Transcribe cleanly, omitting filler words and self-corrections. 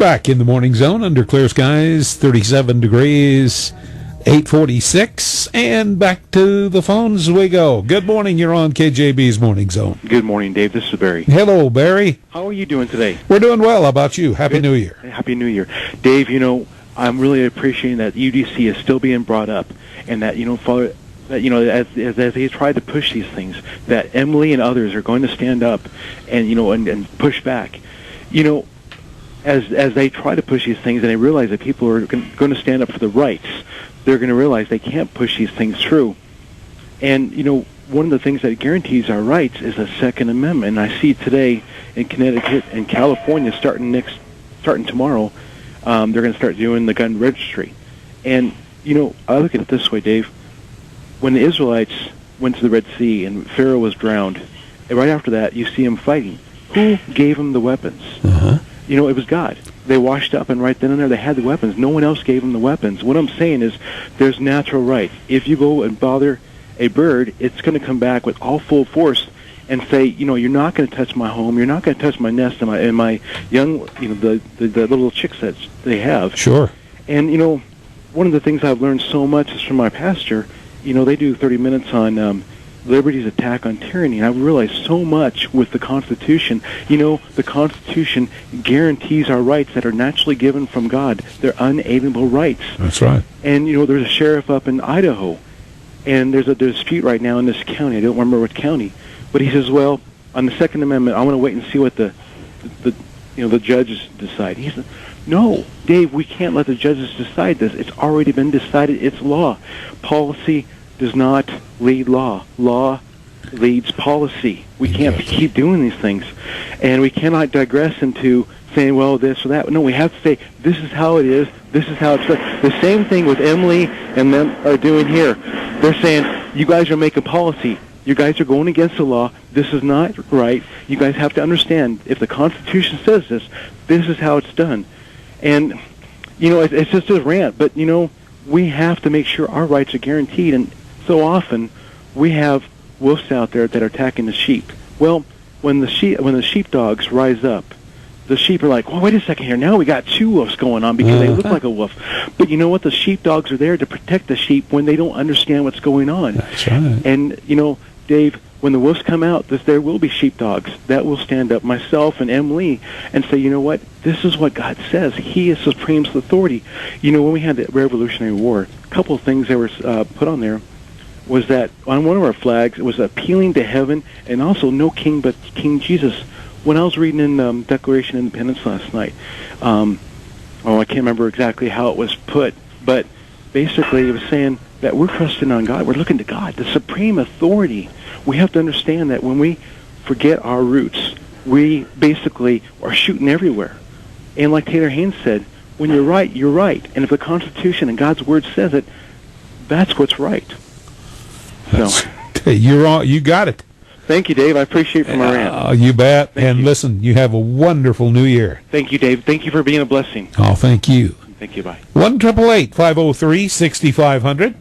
back in the morning zone under clear skies, 37 degrees, 8:46, and back to the phones we go. Good morning. You're on KJB's Morning Zone. Good morning, Dave. This is Barry. Hello, Barry. How are you doing today? We're doing well. How about you? Happy New Year. Happy New Year. Dave, I'm really appreciating that UDC is still being brought up, and that, Father, that, as they try to push these things, that Emily and others are going to stand up and, and push back. As they try to push these things and they realize that people are going to stand up for the rights, they're going to realize they can't push these things through. And, one of the things that guarantees our rights is the Second Amendment. And I see today in Connecticut and California, starting tomorrow, they're going to start doing the gun registry. And, I look at it this way, Dave. When the Israelites went to the Red Sea and Pharaoh was drowned, and right after that, you see them fighting. Who gave them the weapons? Uh-huh. It was God. They washed up, and right then and there, they had the weapons. No one else gave them the weapons. What I'm saying is, there's natural right. If you go and bother a bird, it's going to come back with all full force and say, you're not going to touch my home. You're not going to touch my nest and my young, the little chicks that they have. Sure. And, one of the things I've learned so much is from my pastor. They do 30 minutes on Liberty's attack on tyranny, and I've realized so much with the Constitution. The Constitution guarantees our rights that are naturally given from God. They're unalienable rights. That's right. And, there's a sheriff up in Idaho, and there's a dispute right now in this county. I don't remember what county. But he says, well, on the Second Amendment, I want to wait and see what the judges decide. He said, no, Dave, we can't let the judges decide this. It's already been decided. It's law. Policy does not lead law. Law leads policy. We can't keep doing these things. And we cannot digress into saying, well, this or that. No, we have to say, this is how it is. This is how it's done. The same thing with Emily and them are doing here. They're saying, you guys are making policy. You guys are going against the law. This is not right. You guys have to understand, if the Constitution says this, this is how it's done. And, it's just a rant, but, we have to make sure our rights are guaranteed. And so often, we have wolves out there that are attacking the sheep. Well, when the sheepdogs rise up, the sheep are like, well, wait a second here. Now we got two wolves going on because they look like a wolf. But you know what? The sheepdogs are there to protect the sheep when they don't understand what's going on. That's right. And, Dave, when the wolves come out, there will be sheepdogs that will stand up, myself and Emily, and say, you know what? This is what God says. He is supreme authority. When we had the Revolutionary War, a couple of things that were put on there was that on one of our flags, it was appealing to heaven and also no king but King Jesus. When I was reading in Declaration of Independence last night, I can't remember exactly how it was put, but basically it was saying that we're trusting on God. We're looking to God, the supreme authority. We have to understand that when we forget our roots, we basically are shooting everywhere. And like Taylor Haynes said, when you're right, you're right. And if the Constitution and God's Word says it, that's what's right. You got it. Thank you, Dave. I appreciate it from my rant. You bet. Thank you. Listen, you have a wonderful New Year. Thank you, Dave. Thank you for being a blessing. Oh, thank you. Thank you. Bye. 1-888-503-6500.